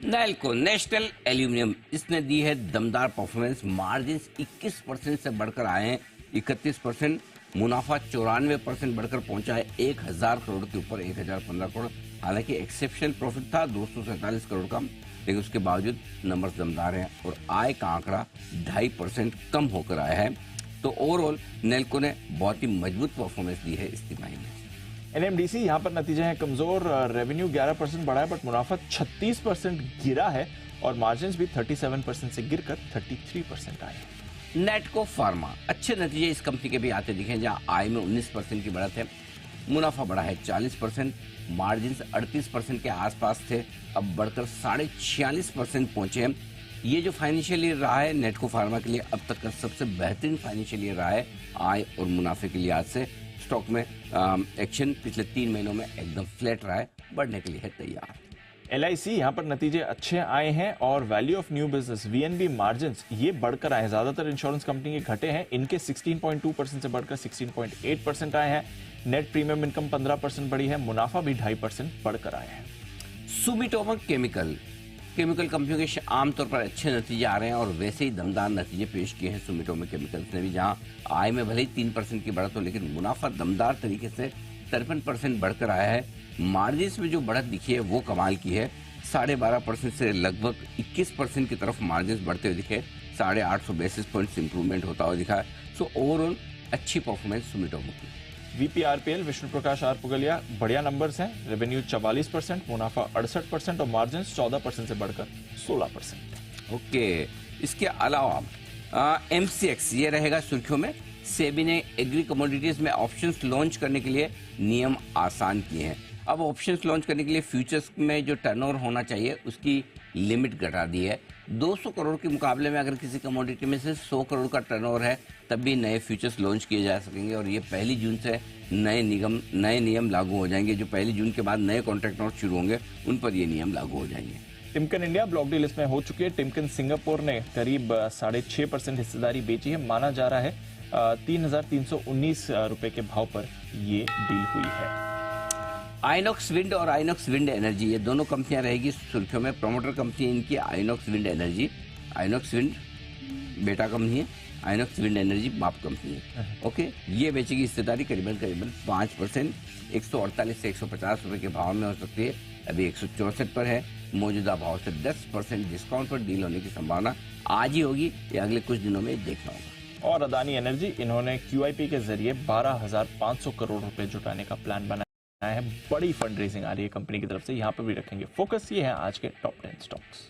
NALCO national aluminium, इसने दी है दमदार परफॉर्मेंस। मार्जिन 21% से बढ़कर आए हैं 31%। मुनाफा 94% बढ़कर पहुंचा है 1000 करोड़ के ऊपर 1015 करोड़। हालांकि एक्सेप्शनल प्रॉफिट था 247 करोड़ का, लेकिन उसके बावजूद नंबर्स दमदार हैं और आय का आंकड़ा 2.5% कम होकर आया है। तो ओवरऑल नेल्को ने बहुत ही मजबूत परफॉर्मेंस दी है इस तिमाही में। एनएमडीसी यहाँ पर नतीजे हैं कमजोर। रेवेन्यू 11% बढ़ा है, बट मुनाफा 36% गिरा है और मार्जिन भी 37% से गिरकर 33% आए हैं। नेटको फार्मा, अच्छे नतीजे इस कंपनी के भी आते दिखे, जहां आय में 19% की बढ़त है, मुनाफा बढ़ा है 40%, मार्जिन 38% के आसपास थे, अब बढ़कर 46.5% पहुंचे हैं। ये जो फाइनेंशियल ईयर रहा है नेटको फार्मा के लिए अब तक का सबसे बेहतरीन फाइनेंशियल ईयर रहा है आय और मुनाफे के लिहाज से। स्टॉक में एक्शन पिछले 3 महीनों में एकदम फ्लैट रहा है, बढ़ने के लिए है तैयार। LIC यहाँ पर नतीजे अच्छे आए हैं और value of new business VNB margins ये बढ़कर आए हैं। ज्यादातर इंश्योरेंस कंपनी के घटे हैं, इनके 16.2% से बढ़कर 16.8% आए हैं। नेट प्रीमियम इनकम 15% बढ़ी है, मुनाफा भी 2.5% बढ़कर आए हैं। सुमिटोमो केमिकल कंपनियों के आमतौर पर अच्छे नतीजे आ रहे हैं और वैसे ही दमदार नतीजे पेश किए हैं सुमिटोमो केमिकल्स ने भी, जहां आय में भले ही 3% की बढ़त हो, लेकिन मुनाफा दमदार तरीके से 53% बढ़कर आया है। मार्जिन में जो बढ़त दिखी है वो कमाल की है, 12.5% से लगभग 21% की तरफ मार्जिन बढ़ते हुए दिखे, 850 बेसिस पॉइंट्स इंप्रूवमेंट होता हुआ दिखा है। सो ओवरऑल अच्छी परफॉर्मेंस सुमिटोमो की। VPRPL विष्णु प्रकाश आर पुगलिया, बढ़िया नंबर्स हैं। रेवेन्यू 44%, मुनाफा 68% और मार्जिन 14% से बढ़कर 16%। ओके, इसके अलावा MCX ये रहेगा सुर्खियों में। सेबी ने एग्री कमोडिटीज में ऑप्शंस लॉन्च करने के लिए नियम आसान किए हैं। अब ऑप्शंस लॉन्च करने के लिए फ्यूचर्स में जो टर्नओवर होना चाहिए उसकी लिमिट घटा दी है। 200 करोड़ के मुकाबले में अगर किसी कमोडिटी में से 100 करोड़ का टर्नओवर है तब भी नए फ्यूचर्स लॉन्च किए जा सकेंगे और ये 1 जून से नए नियम लागू हो जाएंगे। जो 1 जून के बाद नए कॉन्ट्रैक्ट नोट शुरू होंगे उन पर ये नियम लागू हो जाएंगे। टिमकन इंडिया ब्लॉक डील इसमें हो चुकी है। टिमकन सिंगापुर ने करीब 6.5% हिस्सेदारी बेची है। माना जा रहा है 3,319 रुपए के भाव पर ये डील हुई है। आइनॉक्स विंड और आइनॉक्स विंड एनर्जी, ये दोनों कंपनियां रहेगी सुर्खियों में। प्रोमोटर कंपनी इनकी INOX wind energy, INOX wind बेटा कंपनी है, आइनॉक्स विंड एनर्जी बाप कंपनी है। ओके, ये बेचेगी हिस्सेदारी करीबन 5%, 148 से 150 रुपए के भाव में हो सकती है। अभी 164 पर है, मौजूदा भाव से 10% डिस्काउंट पर डील होने की संभावना आज ही होगी या अगले कुछ दिनों में देखना होगा। और अदानी एनर्जी, इन्होंने QIP के जरिए 12,500 करोड़ रुपए जुटाने का प्लान बनाया है। बड़ी फंड रेजिंग आ रही है कंपनी की तरफ से, यहाँ पर भी रखेंगे फोकस। ये है आज के टॉप 10 स्टॉक्स।